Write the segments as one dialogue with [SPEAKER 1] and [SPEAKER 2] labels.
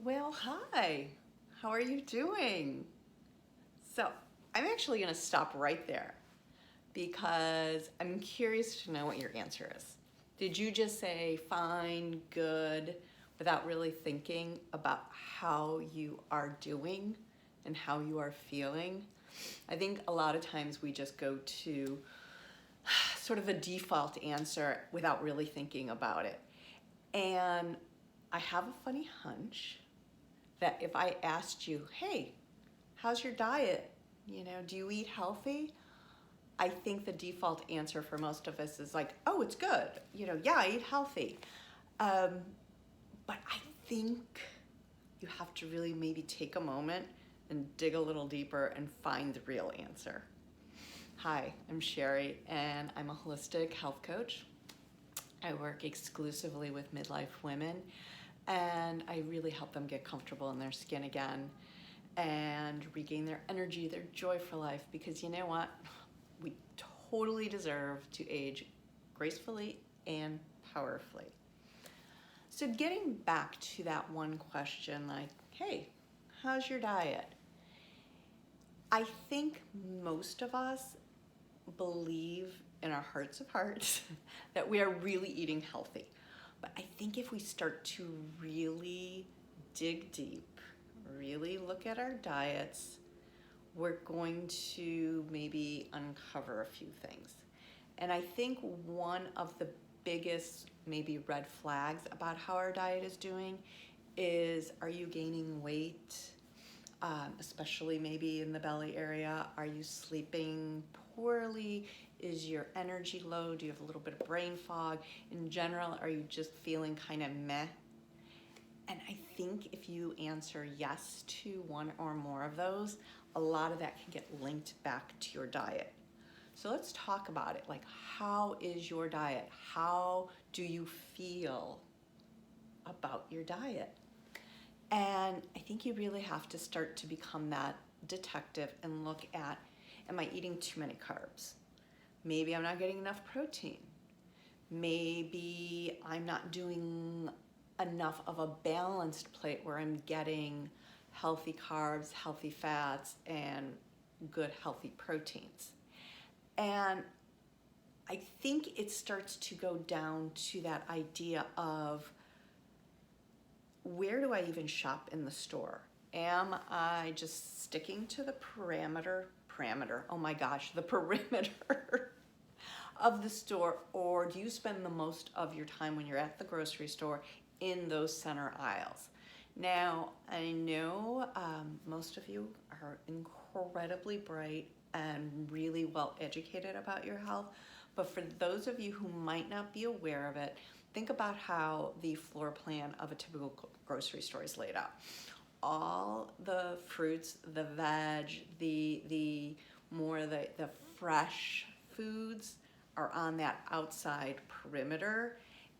[SPEAKER 1] Well, hi. How are you doing? So, I'm actually going to stop right there because I'm curious to know what your answer is. Did you just say fine, good, without really thinking about how you are doing and how you are feeling? I think a lot of times we just go to sort of a default answer without really thinking about it. And I have a funny hunch that if I asked you, hey, how's your diet? Do you eat healthy? I think the default answer for most of us is like, oh, it's good. Yeah, I eat healthy. Um, but I think you have to really maybe take a moment and dig a little deeper and find the real answer. Hi, I'm Sherry, and I'm a holistic health coach. I work exclusively with midlife women, and I really help them get comfortable in their skin again and regain their energy, their joy for life, because you know what? We totally deserve to age gracefully and powerfully. So getting back to that one question, like, hey, how's your diet? I think most of us believe in our hearts of hearts that we are really eating healthy. But I think if we start to really dig deep, really look at our diets, we're going to maybe uncover a few things. And I think one of the biggest maybe red flags about how our diet is doing is, are you gaining weight? Especially maybe in the belly area. Are you sleeping poorly? Is your energy low? Do you have a little bit of brain fog? In general, are you just feeling kind of meh? And I think if you answer yes to one or more of those, a lot of that can get linked back to your diet. So let's talk about it. Like, how is your diet? How do you feel about your diet? And I think you really have to start to become that detective and look at, am I eating too many carbs? Maybe I'm not getting enough protein. Maybe I'm not doing enough of a balanced plate where I'm getting healthy carbs, healthy fats, and good healthy proteins. And I think it starts to go down to that idea of, where do I even shop in the store? Am I just sticking to the oh my gosh, the perimeter of the store, or do you spend the most of your time when you're at the grocery store in those center aisles? Now, I know most of you are incredibly bright and really well educated about your health, but for those of you who might not be aware of it, think about how the floor plan of a typical grocery store is laid out. All the fruits, the veg, the fresh foods are on that outside perimeter.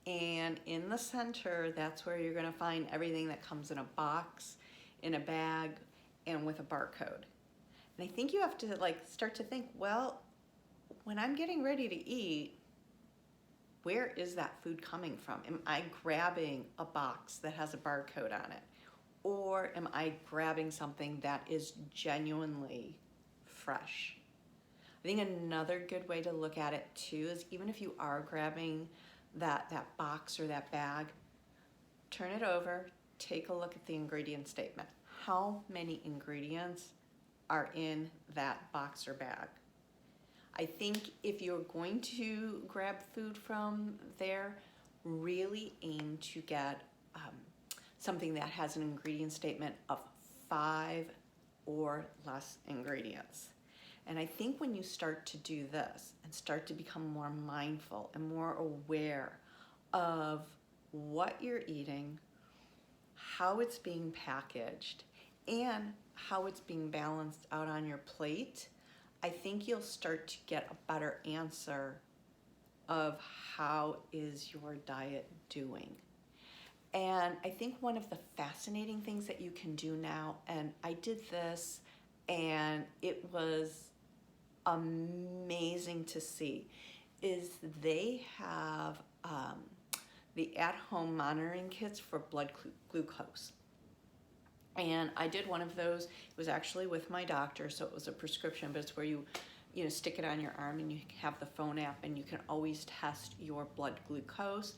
[SPEAKER 1] And in the center, that's where you're gonna find everything that comes in a box, in a bag, and with a barcode. And I think you have to start to think, well, when I'm getting ready to eat, where is that food coming from? Am I grabbing a box that has a barcode on it? Or am I grabbing something that is genuinely fresh? I think another good way to look at it too is, even if you are grabbing that box or that bag, turn it over, take a look at the ingredient statement. How many ingredients are in that box or bag? I think if you're going to grab food from there, really aim to get something that has an ingredient statement of 5 or less ingredients. And I think when you start to do this and start to become more mindful and more aware of what you're eating, how it's being packaged, and how it's being balanced out on your plate, I think you'll start to get a better answer of how is your diet doing. And I think one of the fascinating things that you can do now, and I did this and it was amazing to see, is they have the at-home monitoring kits for blood glucose. And I did one of those. It was actually with my doctor, so it was a prescription, but it's where you stick it on your arm and you have the phone app and you can always test your blood glucose.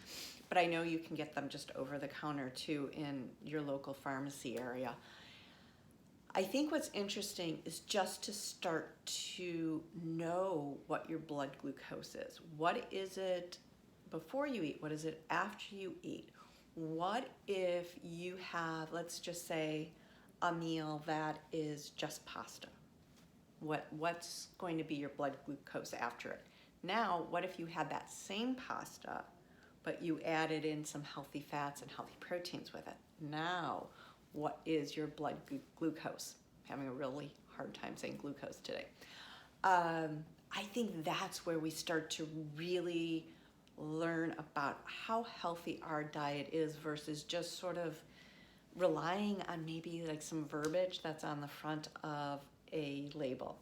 [SPEAKER 1] But I know you can get them just over the counter too in your local pharmacy area. I think what's interesting is just to start to know what your blood glucose is. What is it before you eat? What is it after you eat? What if you have, let's just say, a meal that is just pasta? What's going to be your blood glucose after it? Now, what if you had that same pasta, but you added in some healthy fats and healthy proteins with it? Now, what is your blood glucose? I'm having a really hard time saying glucose today. I think that's where we start to really learn about how healthy our diet is versus just sort of relying on maybe like some verbiage that's on the front of a label.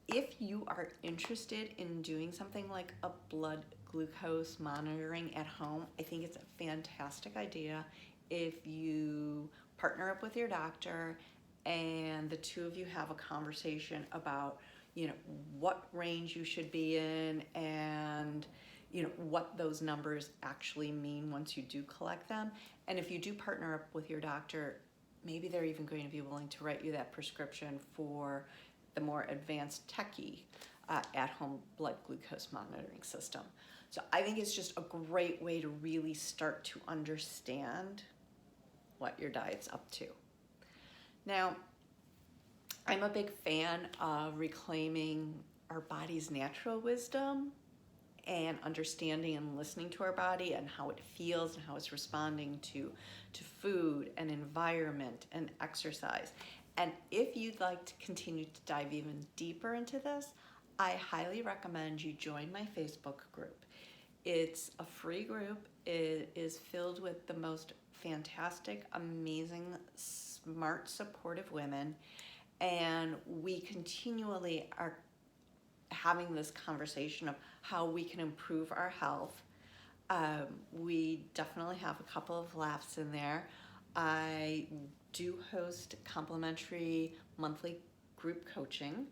[SPEAKER 1] If you are interested in doing something like a blood glucose monitoring at home, I think it's a fantastic idea if you partner up with your doctor and the two of you have a conversation about, what range you should be in and, what those numbers actually mean once you do collect them. And if you do partner up with your doctor, maybe they're even going to be willing to write you that prescription for the more advanced techie at-home blood glucose monitoring system. So I think it's just a great way to really start to understand what your diet's up to. Now, I'm a big fan of reclaiming our body's natural wisdom and understanding and listening to our body and how it feels and how it's responding to food and environment and exercise. And if you'd like to continue to dive even deeper into this, I highly recommend you join my Facebook group. It's a free group. It is filled with the most fantastic, amazing, smart, supportive women. And we continually are having this conversation of how we can improve our health. We definitely have a couple of laughs in there. I do host complimentary monthly group coaching,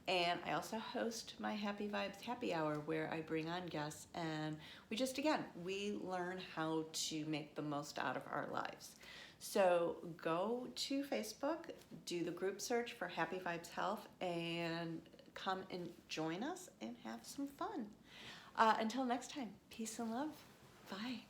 [SPEAKER 1] and I also host my Happy Vibes Happy Hour where I bring on guests and we learn how to make the most out of our lives. So go to Facebook, do the group search for Happy Vibes Health, and come and join us and have some fun. Until next time, peace and love. Bye.